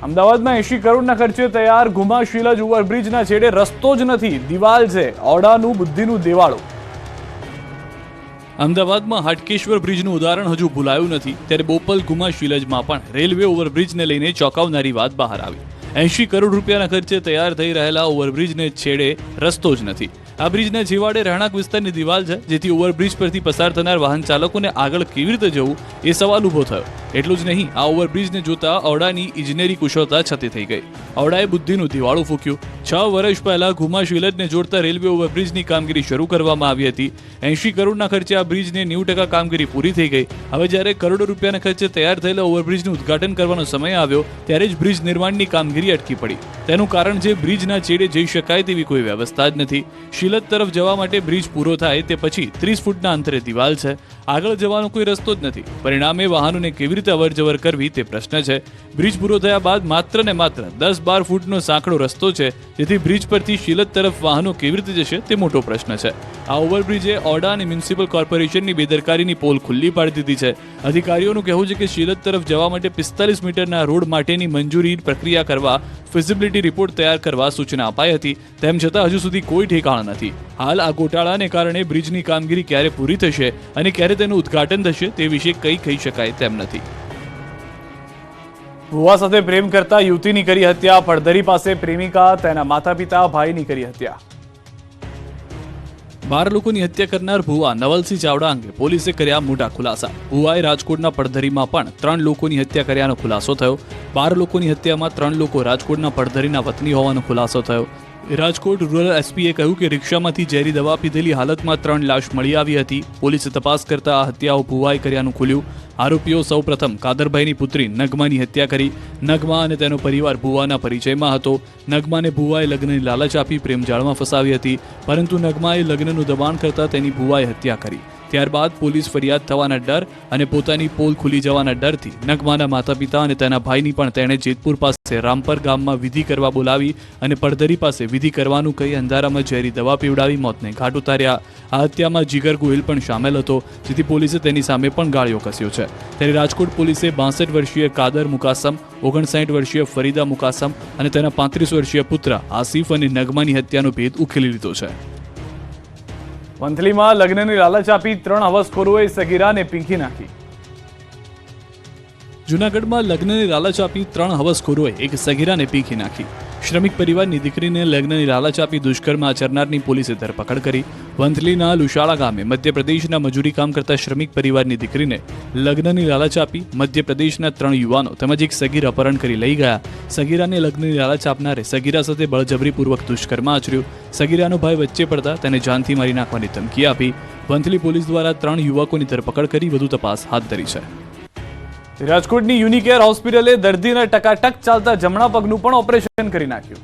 અમદાવાદમાં 80 કરોડના ખર્ચે તૈયાર ઘુમા શિલજ ઓવરબ્રિજના છેડે રસ્તો જ નથી, દિવાલ છે. ઓરડાનું બુદ્ધિનું દેવાળું. અમદાવાદમાં હાટકેશ્વર બ્રિજનું ઉદાહરણ હજુ ભૂલાયું નથી, ત્યારે બોપલ ગુમા શિલજમાં પણ રેલવે ઓવરબ્રિજને લઈને ચોંકાવનારી વાત બહાર આવી. 80 કરોડ રૂપિયાના ખર્ચે તૈયાર થઈ રહેલા ઓવરબ્રિજને છેડે રસ્તો જ નથી. આ બ્રિજના છેવાડે રહેણાંક વિસ્તારની દિવાલ છે, જેથી ઓવરબ્રિજ પરથી પસાર થનાર વાહન ચાલકોને આગળ કેવી રીતે જવું એ સવાલ ઊભો થયો. એટલું જ નહીં, આ ઓવરબ્રિજને જોતા ઔડાની ઇજનેરી કુશળતા છતી થઈ ગઈ. ઔડાએ બુદ્ધિનું દિવાળું ફૂક્યું. 6 વર્ષ પહેલા ઘુમા શિલજને જોડતા રેલવે ઓવરબ્રિજની કામગીરી શરૂ કરવામાં આવી હતી. 80 કરોડના ખર્ચે આ બ્રિજને 90% કામગીરી પૂરી થઈ ગઈ. હવે જ્યારે કરોડો રૂપિયાના ખર્ચે તૈયાર થયેલા ઓવરબ્રિજનું ઉદ્ઘાટન કરવાનો સમય આવ્યો, ત્યારે જ બ્રિજ નિર્માણની કામગીરી કામગીરી અટકી પડી. તેનું કારણ છે બ્રિજના છેડે જઈ શકાય તેવી કોઈ વ્યવસ્થા જ નથી. શિલદ તરફ જવા માટે બ્રિજ પૂરો થાય તે પછી 30 ફૂટના અંતરે દિવાલ છે. આગળ જવાનો કોઈ રસ્તો જ નથી. પરિણામે વાહનોને કેવી રીતે અવરજવર કરવી તે પ્રશ્ન છે. બ્રિજ પૂરો થયા બાદ માત્ર ને માત્ર 10-12 ફૂટનો સાંકડો રસ્તો છે, જેથી બ્રિજ પરથી શિલદ તરફ વાહનો કેવી રીતે જશે તે મોટો પ્રશ્ન છે. આ ઓવરબ્રિજે ઓડા અને મ્યુનિસિપલ કોર્પોરેશનની બેદરકારીની પોલ ખુલ્લી પાડી દીધી છે. અધિકારીઓનું કહેવું છે કે શિલદ તરફ જવા માટે 45 મીટરના રોડ માટેની મંજૂરી પ્રક્રિયા કરવા ફિઝિબિલિટી રિપોર્ટ તૈયાર કરવા સૂચના અપાઈ હતી. તેમ છતાં હજુ સુધી કોઈ ઠેકાણા નથી. હાલ આ ગોટાળાને કારણે બ્રિજની કામગીરી ક્યારે પૂરી થશે અને ક્યારે તેનું ઉદ્ઘાટન થશે તે વિશે કંઈ કહી શકાય તેમ નથી. ભુવા સાથે પ્રેમ કરતા યુવતીની કરી હત્યા. પડધરી પાસે પ્રેમિકા તેના માતા પિતા ભાઈની કરી હત્યા. 12 લોકોની હત્યા કરનાર ભુવા નવલસિંહ ચાવડા અંગે પોલીસે કર્યા મોટા ખુલાસા. ભુવાએ રાજકોટના પડધરીમાં પણ 3 લોકોની હત્યા કર્યાનો ખુલાસો થયો. 12 લોકોની હત્યામાં 3 લોકો રાજકોટના પડધરીના વતની હોવાનો ખુલાસો થયો. રાજકોટ રૂરલ એસપીએ કહ્યું કે રિક્ષામાંથી ઝેરી દવા પીધેલી હાલતમાં 3 લાશ મળી આવી હતી. પોલીસે તપાસ કરતા આ હત્યાઓ ભુવાએ કર્યાનું ખુલ્યું. આરોપીઓ સૌપ્રથમ કાદરભાઈની પુત્રી નગમાની હત્યા કરી. નગમા અને તેનો પરિવાર ભુવાના પરિચયમાં હતો. નગમાને ભુવાએ લગ્નની લાલચ આપી પ્રેમજાળમાં ફસાવી હતી, પરંતુ નગમાએ લગ્નનું દબાણ કરતા તેની ભુવાએ હત્યા કરી. ત્યારબાદ પોલીસ ફરિયાદ થવાના ડર અને પોતાની પોલ ખુલી જવાના ડરથી નગમાના માતા પિતા અને તેના ભાઈની પણ તેણે જેતપુર પાસે રામપર ગામમાં વિધિ કરવા બોલાવી અને પડધરી પાસે વિધિ કરવાનું કહી અંધારામાં ઝેરી દવા પીવડાવી મોતને ઘાટ ઉતાર્યા. આ હત્યામાં જીગર ગોહિલ પણ સામેલ હતો, જેથી પોલીસે તેની સામે પણ ગાળિયો કસ્યો છે. ત્યારે રાજકોટ પોલીસે 62 વર્ષીય કાદર મુકાસમ, 59 વર્ષીય ફરીદા મુકાસમ અને તેના 35 વર્ષીય પુત્ર આસિફ અને નગમાની હત્યાનો ભેદ ઉકેલી લીધો છે. વંથલીમાં લગ્નની લાલચ આપી 3 હવસખોરોએ સગીરાને પીંખી નાખી. જૂનાગઢમાં લગ્નની લાલચ આપી 3 હવસખોરોએ એક સગીરાને પીંખી નાખી. શ્રમિક પરિવારની દીકરીને લગ્નની લાલચ આપી દુષ્કર્મ આચરનારની પોલીસે ધરપકડ કરી. વંથલીના લુશાળા ગામે મધ્યપ્રદેશના મજૂરી કામ કરતા શ્રમિક પરિવારની દીકરીને લગ્નની લાલચ આપી મધ્યપ્રદેશના 3 યુવાનો તેમજ એક સગીર અપહરણ કરી લઈ ગયા. સગીરાને લગ્નની લાલચ આપનારે સગીરા સાથે બળજબરીપૂર્વક દુષ્કર્મ આચર્યું. સગીરાનો ભાઈ વચ્ચે પડતા તેને જાનથી મારી નાખવાની ધમકી આપી. વંથલી પોલીસ દ્વારા 3 યુવકોની ધરપકડ કરી વધુ તપાસ હાથ ધરી છે. રાજકોટની યુનિકેર હોસ્પિટલે દર્દીને ટકાટક ચાલતા જમણા પગનું પણ ઓપરેશન કરી નાખ્યું.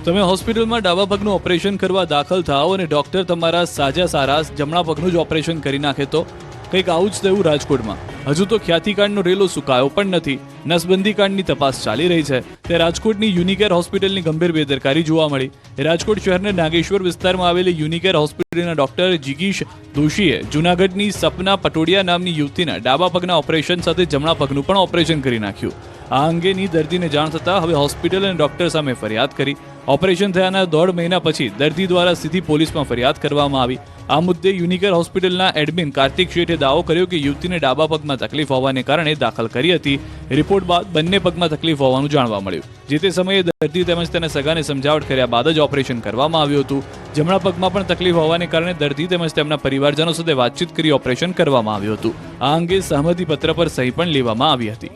તમે હોસ્પિટલમાં ડાબા પગનું ઓપરેશન કરવા દાખલ થાઓ અને ડોક્ટર તમારા સાજા સારા જમણા પગનું જ ઓપરેશન કરી નાખે તો કંઈક આવું જ થયું રાજકોટમાં. હજુ તો ખ્યાતિકાંડનો રેલો સુકાયો પણ નથી. નસબંધી કાંડની તપાસ ચાલી રહી છે. તે રાજકોટની યુનિકેર હોસ્પિટલની ગંભીર બેદરકારી જોવા મળી. રાજકોટ શહેરના નાગેશ્વર વિસ્તારમાં આવેલી યુનિકેર હોસ્પિટલના ડોક્ટર જિગીશ દોશીએ જૂનાગઢની સપના પટોડિયા નામની યુવતીના ડાબા પગના ઓપરેશન સાથે જમણા પગનું પણ ઓપરેશન કરી નાખ્યું. આ અંગેની દર્દીને જાણ થતાં હવે હોસ્પિટલ અને ડોક્ટર સામે ફરિયાદ કરી. ઓપરેશન થયાના 1.5 મહિના પછી દર્દી દ્વારા સીધી પોલીસમાં ફરિયાદ કરવામાં આવી. આ મુદ્દે યુનિકેર હોસ્પિટલના એડમિન કાર્તિક શેઠે દાવો કર્યો કે યુવતીને ડાબા પગમાં તકલીફ હોવાને કારણે દાખલ કરી હતી. રિપોર્ટ બાદ બંને પગમાં તકલીફ હોવાનું જાણવા મળ્યું. જે તે સમયે દર્દી તેમજ તેના સગાને સમજાવટ કર્યા બાદ જ ઓપરેશન કરવામાં આવ્યું હતું. જમણા પગમાં પણ તકલીફ હોવાને કારણે દર્દી તેમજ તેમના પરિવારજનો સાથે વાતચીત કરી ઓપરેશન કરવામાં આવ્યું હતું. આ અંગે સહમતિ પત્ર પર સહી પણ લેવામાં આવી હતી.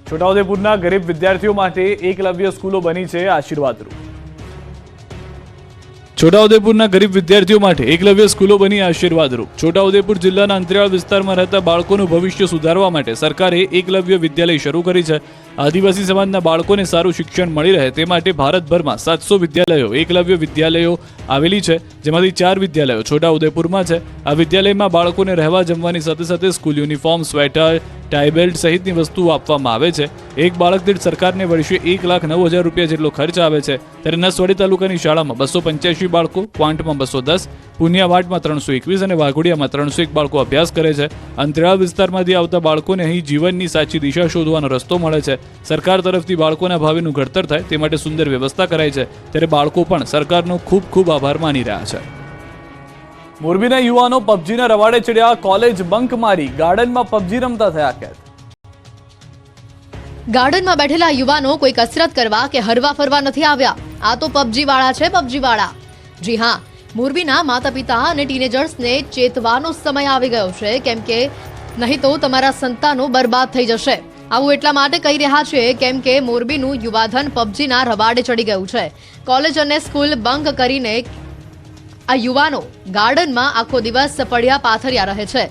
છોટાઉદેપુરના ગરીબ વિદ્યાર્થીઓ માટે એકલવ્ય સ્કૂલો બની છે આશીર્વાદરૂપ. છોટાઉદેપુરના ગરીબ વિદ્યાર્થીઓ માટે એકલવ્ય સ્કૂલો બની આશીર્વાદરૂપ. છોટાઉદેપુર જિલ્લાના અંતરિયાળ વિસ્તારમાં રહેતા બાળકોનું ભવિષ્ય સુધારવા માટે સરકારે એકલવ્ય વિદ્યાલય શરૂ કરી છે. આદિવાસી સમાજના બાળકોને સારું શિક્ષણ મળી રહે તે માટે ભારતભરમાં 700 વિદ્યાલયો એકલવ્ય વિદ્યાલયો આવેલી છે, જેમાંથી 4 વિદ્યાલયો છોટાઉદેપુરમાં છે. આ વિદ્યાલયમાં બાળકોને રહેવા જમવાની સાથે સાથે સ્કૂલ યુનિફોર્મ, સ્વેટર, ટાઈબેલ્ટ સહિતની વસ્તુઓ આપવામાં આવે છે. એક બાળક દીઠ સરકારને વર્ષે 1,09,000 રૂપિયા જેટલો ખર્ચ આવે છે. ત્યારે નસવાડી તાલુકાની શાળામાં 285 બાળકો, ક્વાંટમાં 210, પુનિયાવાડમાં 321 અને વાઘોડિયામાં 301 બાળકો અભ્યાસ કરે છે. અંતરિયાળ વિસ્તારમાંથી આવતા બાળકોને અહીં જીવનની સાચી દિશા શોધવાનો રસ્તો મળે છે. સરકાર તરફથી બાળકોના ભાવિનું ઘડતર થાય તે માટે સુંદર વ્યવસ્થા કરાઈ છે. ત્યારે બાળકો પણ સરકારનો ખૂબ ખૂબ આભાર માની રહ્યા છે. મોરબીના યુવાનો પબજીના રવાડે ચડ્યા. કોલેજ બંક મારી ગાર્ડનમાં પબજી રમતા થયા કેદ. ગાર્ડનમાં બેઠેલા યુવાનો કોઈ કસરત કરવા કે હરવા ફરવા નથી આવ્યા. આ તો પબજી વાળા છે, પબજી વાળા. જી હા, મોરબીના માતા પિતા અને ટીનેજર્સને ચેતવાનો સમય આવી ગયો છે, કેમ કે નહીં તો તમારા સંતાનો બરબાદ થઈ જશે. આવું એટલા માટે કહી રહ્યા છે કેમ કે મોરબીનું યુવાધન પબજીના રવાડે ચડી ગયું છે. કોલેજ અને સ્કૂલ બંક કરીને આ યુવાનો ગાર્ડનમાં આખો દિવસ પડ્યા પાથર્યા રહે છે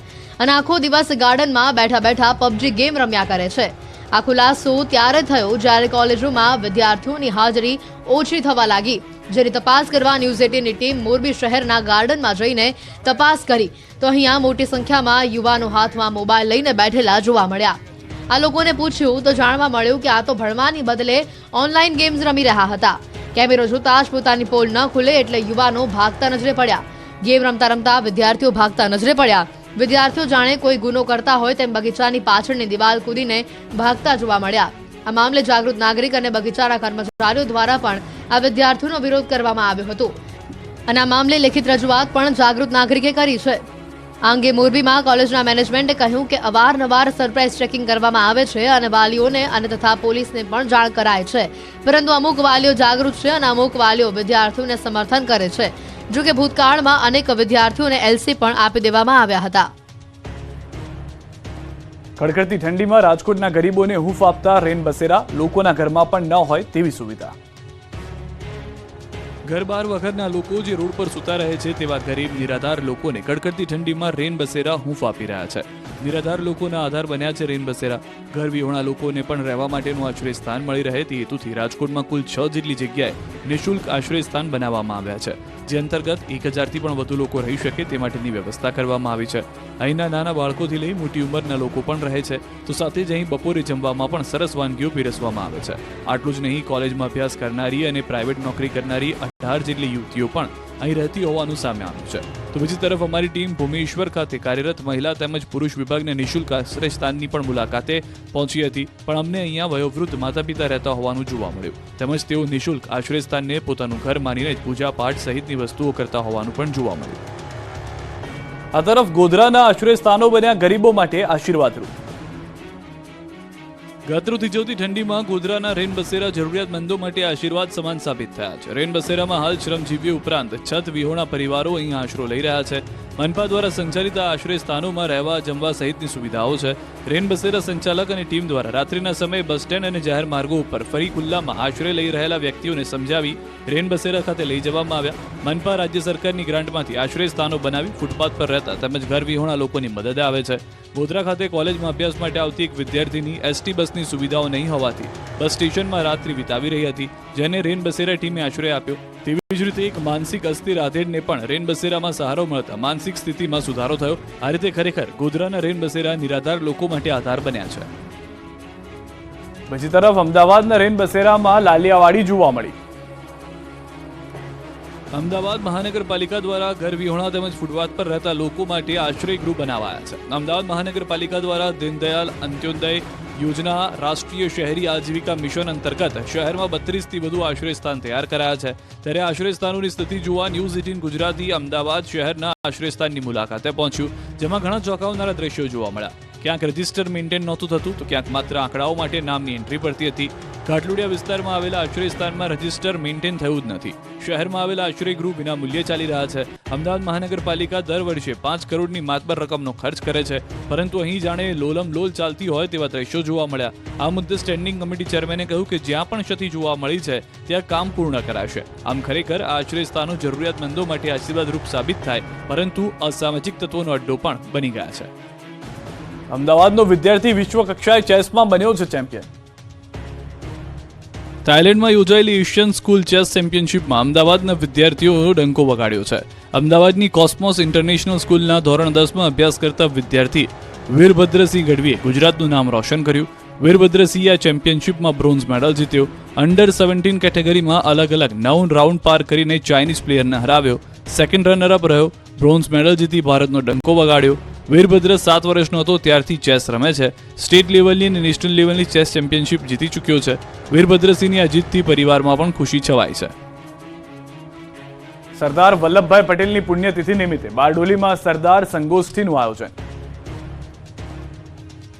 અને આખો દિવસ ગાર્ડનમાં બેઠા બેઠા પબજી ગેમ રમ્યા કરે છે. આ ખુલાસો ત્યારે થયો જ્યારે કોલેજોમાં વિદ્યાર્થીઓની હાજરી ઓછી થવા લાગી, જેની તપાસ કરવા ન્યૂઝ 18ની ટીમ મોરબી શહેરના ગાર્ડનમાં જઈને તપાસ કરી તો અહીંયા મોટી સંખ્યામાં યુવાનો હાથમાં મોબાઈલ લઈને બેઠેલા જોવા મળ્યા. આ લોકોને પૂછ્યું તો જાણવા મળ્યું કે આ તો ભણવાની બદલે ઓનલાઈન ગેમ્સ રમી રહ્યા હતા. કેમેરો જોતા જ પોતાની પોલ ન ખુલે એટલે યુવાનો ભાગતા નજરે પડ્યા. ગેમ રમતા રમતા વિદ્યાર્થીઓ ભાગતા નજરે પડ્યા. વિદ્યાર્થીઓ જાણે કોઈ ગુનો કરતા હોય તેમ બગીચાની પાછળની દિવાલ કૂદીને ભાગતા જોવા મળ્યા. આ મામલે જાગૃત નાગરિક અને બગીચાના કર્મચારીઓ દ્વારા પણ આ વિદ્યાર્થીઓનો વિરોધ કરવામાં આવ્યો હતો અને આ મામલે લેખિત રજૂઆત પણ જાગૃત નાગરિકે કરી છે. આ અંગે મોરબીમાં કોલેજના મેનેજમેન્ટે કહ્યું કે અવારનવાર સરપ્રાઇઝ ચેકિંગ કરવામાં આવે છે અને વાલીઓને અને તથા પોલીસને પણ જાણ કરાય છે, પરંતુ અમુક વાલીઓ જાગૃત છે અને અમુક વાલીઓ વિદ્યાર્થીઓને સમર્થન કરે છે. જો કે ભૂતકાળમાં અનેક વિદ્યાર્થીઓને એલસી પણ આપી દેવામાં આવ્યા હતા. કડકડતી ઠંડીમાં રાજકોટના ગરીબોને હૂંફ આપતા રેન બસેરા, લોકોના ઘરમાં પણ ન હોય તેવી સુવિધા. ઘર બાર વગરના લોકો જે રોડ પર સૂતા રહે છે તેવા ગરીબ નિરાધાર લોકોને કડકડતી ઠંડીમાં રેન બસેરા હૂંફ આપી રહ્યા છે. નિરાધાર લોકોના આધાર બન્યા છે રેન બસેરા. ઘર વિહોણા લોકોને પણ રહેવા માટેનું આશ્રય સ્થાન મળી રહે તે હેતુથી રાજકોટમાં કુલ 6 જેટલી જગ્યાએ નિઃશુલ્ક આશ્રય સ્થાન બનાવવામાં આવ્યા છે, જે અંતર્ગત 1000થી પણ વધુ લોકો રહી શકે તે માટેની વ્યવસ્થા કરવામાં આવી છે. અહીંના નાના બાળકોથી લઈ મોટી ઉંમરના લોકો પણ રહે છે, તો સાથે જ અહીં બપોરે જમવામાં પણ સરસ વાનગીઓ પીરસવામાં આવે છે. આટલું જ નહીં, કોલેજમાં અભ્યાસ કરનારી અને પ્રાઇવેટ નોકરી કરનારી 18 જેટલી યુવતીઓ પણ અહીં રહેતી હોવાનું સામે આવ્યું છે. તો બીજી તરફ અમારી ટીમ ભૂમિશ્વર ખાતે કાર્યરત મહિલા તેમજ પુરુષ વિભાગના નિઃશુલ્ક આશ્રય સ્થાનની પણ મુલાકાતે પહોંચી હતી, પણ અમને અહીંયા વયોવૃદ્ધ માતા પિતા રહેતા હોવાનું જોવા મળ્યું. તેમજ તેઓ નિઃશુલ્ક આશ્રય સ્થાનને પોતાનું ઘર માનીને જ પૂજા પાઠ સહિતની વસ્તુઓ કરતા હોવાનું પણ જોવા મળ્યું. આ તરફ ગોધરાના આશ્રય સ્થાનો બન્યા ગરીબો માટે આશીર્વાદરૂપ. ગાત્રો થીજવતી ઠંડીમાં ગોધરાના રેન બસેરા જરૂરિયાતમંદો માટે આશીર્વાદ સમાન સાબિત થયા છે. રેન બસેરામાં હાલ શ્રમજીવીઓ ઉપરાંત 6 વિહોણા પરિવારો અહીં આશરો લઈ રહ્યા છે. મનપા દ્વારા સંચાલિત આ આશ્રય સ્થાનોમાં રહેવા જમવા સહિતની સુવિધાઓ છે. રેન બસેરા સંચાલક અને ટીમ દ્વારા રાત્રિના સમયે બસ સ્ટેન્ડ અને જાહેર માર્ગો ઉપર ફરી ખુલ્લામાં આશ્રય લઈ રહેલા વ્યક્તિઓને સમજાવી રેન બસેરા ખાતે લઈ જવામાં આવ્યા. મનપા રાજ્ય સરકારની ગ્રાન્ટમાંથી આશ્રય સ્થાનો બનાવી ફૂટપાથ પર રહેતા તેમજ ઘર વિહોણા લોકોની મદદ આવે છે. ગોધરા ખાતે કોલેજમાં અભ્યાસ માટે આવતી એક વિદ્યાર્થીની એસટી બસની સુવિધાઓ નહીં હોવાથી બસ સ્ટેશનમાં રાત્રિ વિતાવી રહી હતી, જેને રેન બસેરા ટીમે આશ્રય આપ્યો. તેવી જ રીતે એક માનસિક અસ્થિર આધેડને પણ રેન બસેરામાં સહારો મળતા માનસિક સ્થિતિમાં સુધારો થયો. આ રીતે ખરેખર ગોધરાના રેન બસેરા નિરાધાર લોકો માટે આધાર બન્યા છે. બીજી તરફ અમદાવાદના રેન બસેરામાં લાલિયાવાડી જોવા મળી. અમદાવાદ મહાનગરપાલિકા દ્વારા ઘર વિહોણા તેમજ ફૂટપાથ પર રહેતા લોકો માટે આશ્રય ગૃહ બનાવાયા છે. અમદાવાદ મહાનગરપાલિકા દ્વારા દીનદયાલ અંત્યોદય યોજના રાષ્ટ્રીય શહેરી આજીવિકા મિશન અંતર્ગત શહેરમાં 32થી વધુ આશ્રય સ્થાન તૈયાર કરાયા છે. ત્યારે આશ્રય સ્થાનોની સ્થિતિ જોવા ન્યૂઝ 18 ગુજરાતી અમદાવાદ શહેરના આશ્રય સ્થાનની મુલાકાતે પહોંચ્યું, જેમાં ઘણા ચોંકાવનારા દ્રશ્યો જોવા મળ્યા. ક્યાંક રજિસ્ટર મેન્ટેન નહોતું થતું, તો ક્યાંક માત્ર આંકડાઓ માટે નામની એન્ટ્રી પડતી હતી. ઘાટલુડિયા વિસ્તારમાં આવેલા આશ્રય સ્થાનમાં રજિસ્ટર મેન્ટેન થયું જ નથી. શહેરમાં આવેલા આશ્રય ગૃહ વિના મૂલ્યે ચાલી રહ્યા છે. અમદાવાદ મહાનગરપાલિકા દર વર્ષે 5 કરોડની માતબર રકમનો ખર્ચ કરે છે, પરંતુ અહીં જાણે લોલમ લોલ ચાલતી હોય તેવા દ્રશ્યો જોવા મળ્યા. આ મુદ્દે સ્ટેન્ડિંગ કમિટી ચેરમેને કહ્યું કે જ્યાં પણ ક્ષતિ જોવા મળી છે ત્યાં કામ પૂર્ણ કરાશે. આમ ખરેખર આ આશ્રય સ્થાનો જરૂરિયાતમંદો માટે આશીર્વાદરૂપ સાબિત થાય, પરંતુ અસામાજિક તત્વોનો અડ્ડો પણ બની ગયા છે. અમદાવાદનો વિદ્યાર્થી વિશ્વ કક્ષાએ ચેસમાં બન્યો છે ચેમ્પિયન. થાઇલેન્ડમાં યોજાયેલી એશિયન સ્કૂલ ચેસ ચેમ્પિયનશિપમાં અમદાવાદના વિદ્યાર્થીઓએ ડંકો વગાડ્યો છે. અમદાવાદની કોસ્મોસ ઇન્ટરનેશનલ સ્કૂલના ધોરણ 10માં અભ્યાસ કરતા વિદ્યાર્થી વીરભદ્રસિંહ ગઢવીએ ગુજરાતનું નામ રોશન કર્યું. વીરભદ્રસિંહે આ ચેમ્પિયનશિપમાં બ્રોન્ઝ મેડલ જીત્યો. અંડર 17 કેટેગરીમાં અલગ અલગ 9 રાઉન્ડ પાર કરીને ચાઇનીઝ પ્લેયરને હરાવ્યો. સેકન્ડ રનરઅપ રહ્યો. બ્રોન્ઝ મેડલ જીતી ભારતનો ડંકો વગાડ્યો. વીરભદ્ર 7 વર્ષનો હતો ત્યારથી ચેસ રમે છે. સ્ટેટ લેવલની અને નેશનલ લેવલની ચેસ ચેમ્પિયનશિપ જીતી ચૂક્યો છે. વીરભદ્રસિંહની આ જીતથી પરિવારમાં પણ ખુશી છવાઈ છે. સરદાર વલ્લભભાઈ પટેલની પુણ્યતિથિ નિમિત્તે બારડોલીમાં સરદાર સંગોષ્ઠીનું આયોજન.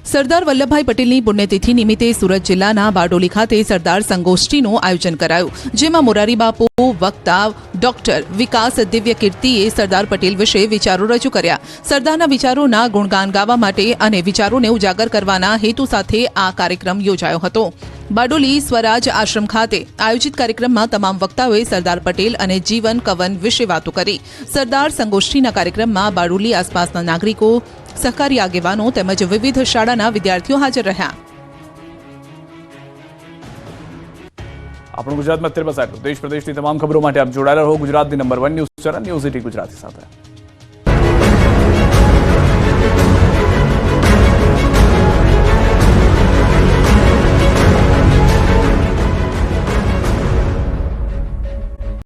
સરદાર વલ્લભભાઈ પટેલની પુણ્યતિથિ નિમિત્તે સુરત જિલ્લાના બારડોલી ખાતે સરદાર સંગોષ્ઠીનું આયોજન કરાયું, જેમાં મોરારી બાપુ વક્તા ડોક્ટર વિકાસ દિવ્ય કીર્તિએ સરદાર પટેલ વિશે વિચારો રજૂ કર્યા. સરદારના વિચારોના ગુણગાન ગાવા માટે અને વિચારોને ઉજાગર કરવાના હેતુ સાથે આ કાર્યક્રમ યોજાયો હતો. બારડોલી સ્વરાજ આશ્રમ ખાતે આયોજિત કાર્યક્રમમાં તમામ વક્તાઓએ સરદાર પટેલ અને જીવન કવન વિશે વાતો કરી. સરદાર સંગોષ્ઠીના કાર્યક્રમમાં બારડોલી આસપાસના નાગરિકો, સહકારી આગેવાનો તેમજ વિવિધ શાળાના વિદ્યાર્થીઓ હાજર રહ્યા. આપણું ગુજરાતમાં અત્યારે બસ આટલું. દેશ પ્રદેશની તમામ ખબરો માટે આપ જોડાયેલા રહો ગુજરાતની number 1 news channel news 18 Gujarati સાથે.